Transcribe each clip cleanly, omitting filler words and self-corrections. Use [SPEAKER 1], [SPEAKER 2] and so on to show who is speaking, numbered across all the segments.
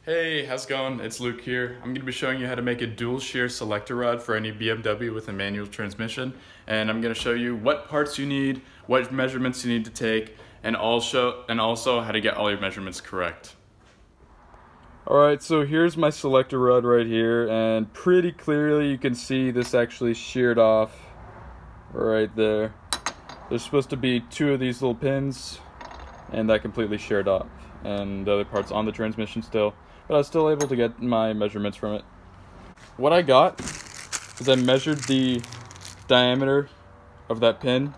[SPEAKER 1] Hey, how's it going? It's Luke here. I'm going to be showing you how to make a dual shear selector rod for any BMW with a manual transmission, and I'm going to show you what parts you need, what measurements you need to take, and also how to get all your measurements correct. Alright, so here's my selector rod right here, and pretty clearly you can see this actually sheared off right there. There's supposed to be two of these little pins, and that completely sheared off, and the other part's on the transmission still. But I was still able to get my measurements from it. What I got is I measured the diameter of that pin,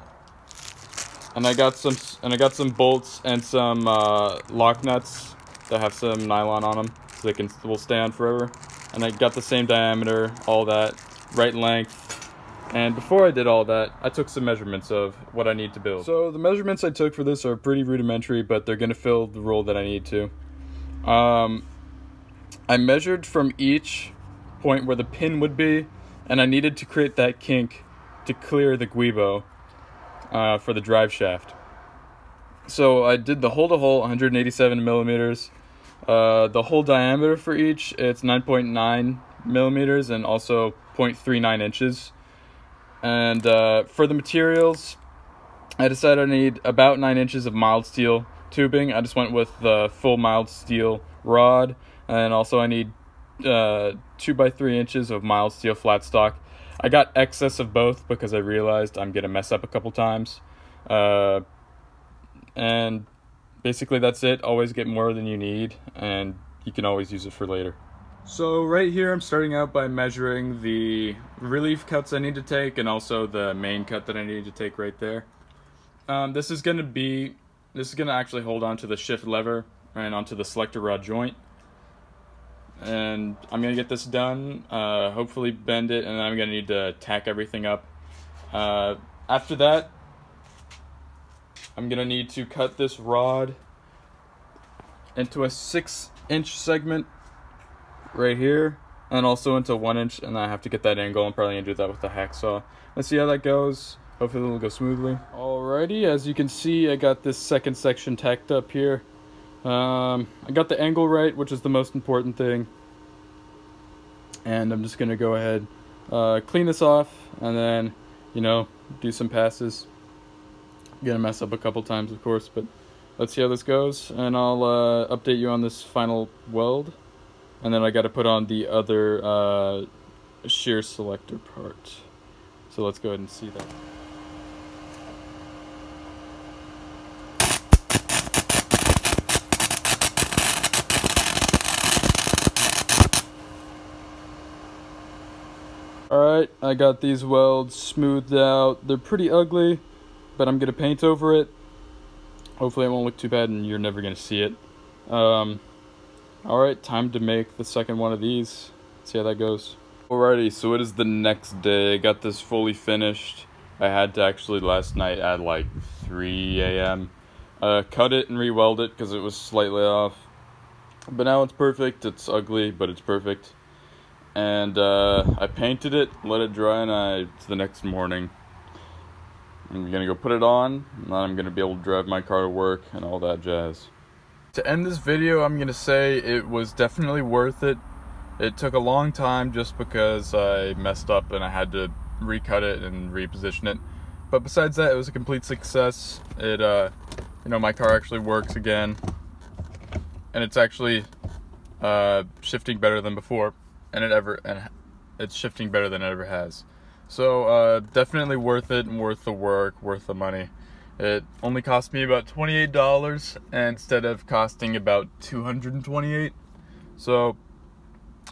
[SPEAKER 1] and I got some bolts and some lock nuts that have some nylon on them, so they will stay on forever. And I got the same diameter, all that, right length. And before I did all that, I took some measurements of what I need to build. So the measurements I took for this are pretty rudimentary, but they're gonna fill the role that I need to. I measured from each point where the pin would be, and I needed to create that kink to clear the guibo for the drive shaft. So I did the hole-to-hole 187 millimeters. The hole diameter for each, it's 9.9 millimeters and also 0.39 inches. And for the materials, I decided I need about 9 inches of mild steel tubing. I just went with the full mild steel rod. And also I need 2 by 3 inches of mild steel flat stock. I got excess of both because I realized I'm going to mess up a couple times. And basically that's it. Always get more than you need, and you can always use it for later. So right here I'm starting out by measuring the relief cuts I need to take and also the main cut that I need to take right there. This is going to actually hold on to the shift lever and onto the selector rod joint. And I'm going to get this done, hopefully bend it, and then I'm going to need to tack everything up. After that, I'm going to need to cut this rod into a 6-inch segment right here, and also into 1 inch, and I have to get that angle. I'm probably going to do that with the hacksaw. Let's see how that goes. Hopefully it'll go smoothly. Alrighty, as you can see, I got this second section tacked up here. I got the angle right, which is the most important thing, and I'm just gonna go ahead, clean this off, and then, do some passes. I'm gonna mess up a couple times, of course, but let's see how this goes, and I'll update you on this final weld, and then I got to put on the other shear selector part. So let's go ahead and see that. Alright, I got these welds smoothed out. They're pretty ugly, but I'm going to paint over it. Hopefully it won't look too bad and you're never going to see it. Alright, time to make the second one of these. See how that goes. Alrighty, so it is the next day. I got this fully finished. I had to actually last night at like 3 a.m. Cut it and re-weld it because it was slightly off. But now it's perfect. It's ugly, but it's perfect. And I painted it, let it dry, and it's the next morning. I'm gonna go put it on, and then I'm gonna be able to drive my car to work and all that jazz. To end this video, I'm gonna say it was definitely worth it. It took a long time just because I messed up and I had to recut it and reposition it. But besides that, it was a complete success. It, my car actually works again, and it's actually shifting better than before. And it's shifting better than it ever has. So definitely worth it, and worth the work, worth the money. It only cost me about $28 instead of costing about $228. So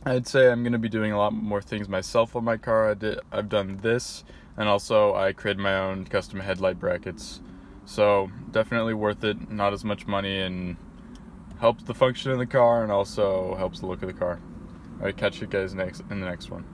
[SPEAKER 1] I'd say I'm gonna be doing a lot more things myself on my car. I've done this, and also I created my own custom headlight brackets. So definitely worth it. Not as much money, and helps the function of the car, and also helps the look of the car. Alright, catch you guys in the next one.